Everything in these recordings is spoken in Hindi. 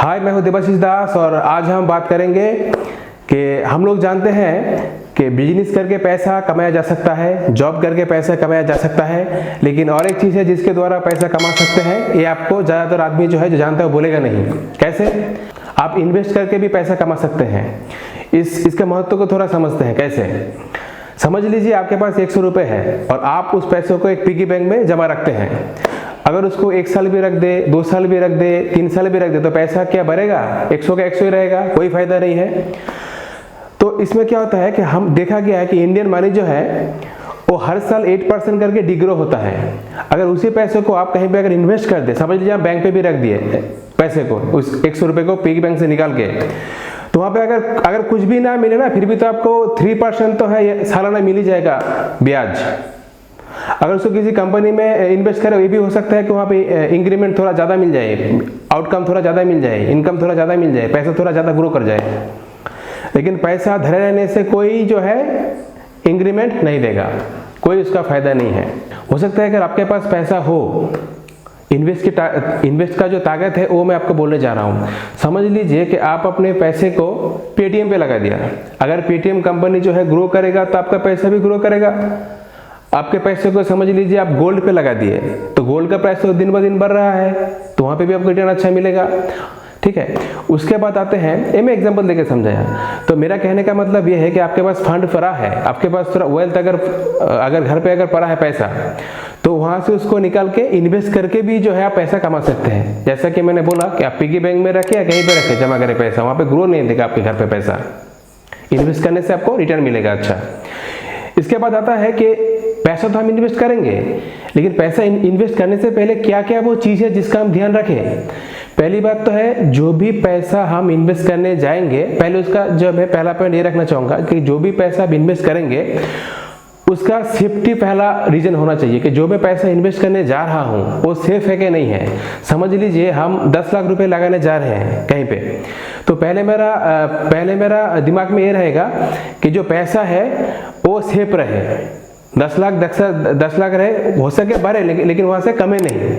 हाय, मैं हूं देवाशीष दास और आज हम बात करेंगे कि हम लोग जानते हैं कि बिजनेस करके पैसा कमाया जा सकता है, जॉब करके पैसा कमाया जा सकता है, लेकिन और एक चीज़ है जिसके द्वारा पैसा कमा सकते हैं। ये आपको ज़्यादातर आदमी जो जानता है वो बोलेगा नहीं। कैसे? आप इन्वेस्ट करके भी पैसा कमा सकते हैं। इसके महत्व को थोड़ा समझते हैं। कैसे? समझ लीजिए आपके पास 100 रुपये है और आप उस पैसों को एक पिगी बैंक में जमा रखते हैं। अगर उसको 1 साल भी रख दे, 2 साल भी रख दे, 3 साल भी रख दे तो पैसा क्या बढ़ेगा? 100 का 100 ही रहेगा, कोई फायदा नहीं है। तो इसमें क्या होता है कि हम देखा गया है कि इंडियन मनी जो है वो हर साल 8% करके डिग्रो होता है। अगर उसी पैसे को आप कहीं पे अगर इन्वेस्ट कर दे, समझ लीजिए आप बैंक पे भी रख दिए पैसे को, उस 100 रुपये को पिगी बैंक से निकाल के, तो वहाँ पे अगर कुछ भी ना मिले ना, फिर भी तो आपको 3% तो है सालाना मिल ही जाएगा ब्याज। अगर उसको किसी कंपनी में इन्वेस्ट करें, ये भी हो सकता है कि वहाँ पे इंक्रीमेंट थोड़ा ज़्यादा मिल जाए, आउटकम थोड़ा ज़्यादा मिल जाए, इनकम थोड़ा ज़्यादा मिल जाए, पैसा थोड़ा ज़्यादा ग्रो कर जाए। लेकिन पैसा धरे रहने से कोई जो है इंक्रीमेंट नहीं देगा, कोई उसका फायदा नहीं है। हो सकता है अगर आपके पास पैसा हो, इन्वेस्ट का जो ताकत है वो मैं आपको बोलने जा रहा हूँ। समझ लीजिए कि आप अपने पैसे को पेटीएम पे लगा दिया। अगर पेटीएम कंपनी जो है ग्रो करेगा तो आपका पैसा भी ग्रो करेगा। आपके पैसे को समझ लीजिए आप गोल्ड पे लगा दिए, तो गोल्ड का प्राइस तो दिन ब दिन बढ़ रहा है, तो वहाँ पे भी आपको रिटर्न अच्छा मिलेगा। ठीक है, उसके बाद आते हैं, ये मैं एग्जांपल देके समझाया। तो मेरा कहने का मतलब ये है कि आपके पास फंड पड़ा है, आपके पास थोड़ा वेल्थ अगर घर पे अगर पड़ा है पैसा, तो वहाँ से उसको निकाल के इन्वेस्ट करके भी जो है आप पैसा कमा सकते हैं। जैसा कि मैंने बोला कि आप पिगी बैंक में रखें या कहीं पे रखें, जमा करें पैसा, वहाँ पे ग्रो नहीं देगा आपके घर पे पैसा। इन्वेस्ट करने से आपको रिटर्न मिलेगा अच्छा। इसके बाद आता है कि पैसा तो हम इन्वेस्ट करेंगे, लेकिन पैसा इन्वेस्ट करने से पहले क्या क्या वो चीज़ है जिसका हम ध्यान रखें। पहली बात तो है, जो भी पैसा हम इन्वेस्ट करने जाएंगे, पहले उसका जो मैं पहला पॉइंट ये रखना चाहूँगा कि जो भी पैसा आप इन्वेस्ट करेंगे उसका सेफ्टी पहला रीजन होना चाहिए कि जो मैं पैसा इन्वेस्ट करने जा रहा हूँ वो सेफ है कि नहीं है। समझ लीजिए हम 10 लाख रुपए लगाने जा रहे हैं कहीं पे, तो पहले मेरा दिमाग में ये रहेगा कि जो पैसा है वो सेफ रहे। 10 लाख रहे, हो सके बढ़े, लेकिन वहाँ से कमे नहीं।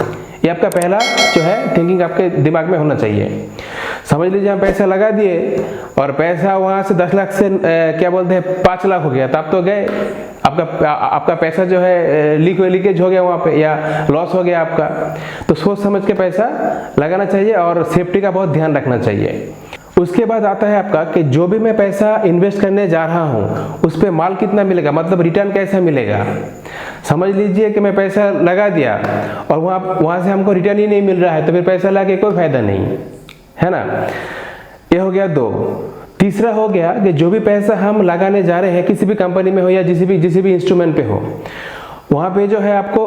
ये आपका पहला जो है थिंकिंग आपके दिमाग में होना चाहिए। समझ लीजिए हम पैसा लगा दिए और पैसा वहाँ से 10 लाख से क्या बोलते हैं 5 लाख हो गया, तब तो गए, आपका पैसा जो है लीकेज हो गया वहाँ पे, या लॉस हो गया आपका। तो सोच समझ के पैसा लगाना चाहिए और सेफ्टी का बहुत ध्यान रखना चाहिए। उसके बाद आता है आपका कि जो भी मैं पैसा इन्वेस्ट करने जा रहा हूँ उस पर माल कितना मिलेगा, मतलब रिटर्न कैसा मिलेगा। समझ लीजिए कि मैं पैसा लगा दिया और वहाँ से हमको रिटर्न ही नहीं मिल रहा है, तो फिर पैसा लगा के कोई फायदा नहीं है ना। ये हो गया 2। तीसरा हो गया कि जो भी पैसा हम लगाने जा रहे हैं किसी भी कंपनी में हो या जिस भी इंस्ट्रूमेंट पे हो, वहाँ पे जो है आपको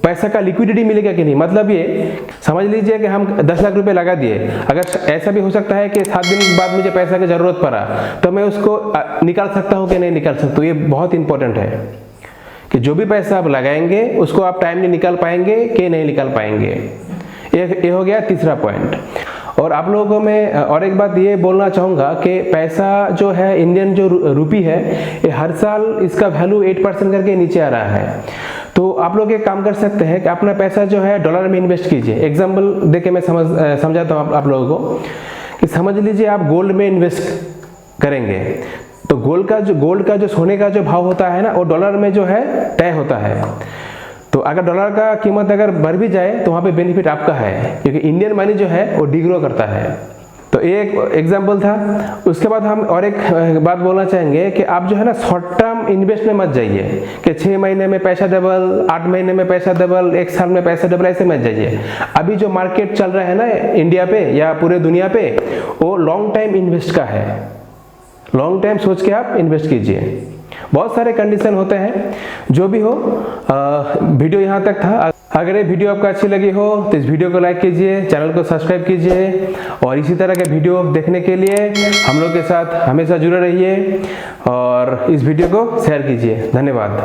पैसा का लिक्विडिटी मिलेगा कि नहीं। मतलब ये समझ लीजिए कि हम 10 लाख रुपए लगा दिए, अगर ऐसा भी हो सकता है कि 7 दिन बाद मुझे पैसा की ज़रूरत पड़ा, तो मैं उसको निकाल सकता हूँ कि नहीं निकाल सकता हूँ। ये बहुत इंपॉर्टेंट है कि जो भी पैसा आप लगाएंगे उसको आप टाइमली निकाल पाएंगे कि नहीं निकाल पाएंगे। ये हो गया तीसरा पॉइंट। और आप लोगों को मैं और एक बात ये बोलना चाहूँगा कि पैसा जो है, इंडियन जो रुपी है, ये हर साल इसका वैल्यू 8% करके नीचे आ रहा है। तो आप लोग एक काम कर सकते हैं कि अपना पैसा जो है डॉलर में इन्वेस्ट कीजिए। एग्जाम्पल दे के मैं समझाता हूँ आप लोगों को कि समझ लीजिए आप गोल्ड में इन्वेस्ट करेंगे, तो गोल्ड का जो सोने का जो भाव होता है ना, वो डॉलर में जो है तय होता है। तो अगर डॉलर का कीमत अगर बढ़ भी जाए तो वहाँ पे बेनिफिट आपका है, क्योंकि इंडियन मनी जो है वो डिग्रो करता है। तो ये एक एग्जाम्पल था। उसके बाद हम और एक बात बोलना चाहेंगे कि आप जो है ना शॉर्ट टर्म इन्वेस्ट में मत जाइए कि 6 महीने में पैसा डबल, 8 महीने में पैसा डबल, 1 साल में पैसा डबल, ऐसे मत जाइए। अभी जो मार्केट चल रहा है ना इंडिया पे या पूरे दुनिया पे, वो लॉन्ग टाइम इन्वेस्ट का है। लॉन्ग टाइम सोच के आप इन्वेस्ट कीजिए। बहुत सारे कंडीशन होते हैं। जो भी हो, वीडियो यहाँ तक था। अगर ये वीडियो आपको अच्छी लगी हो तो इस वीडियो को लाइक कीजिए, चैनल को सब्सक्राइब कीजिए और इसी तरह के वीडियो देखने के लिए हम लोग के साथ हमेशा जुड़े रहिए और इस वीडियो को शेयर कीजिए। धन्यवाद।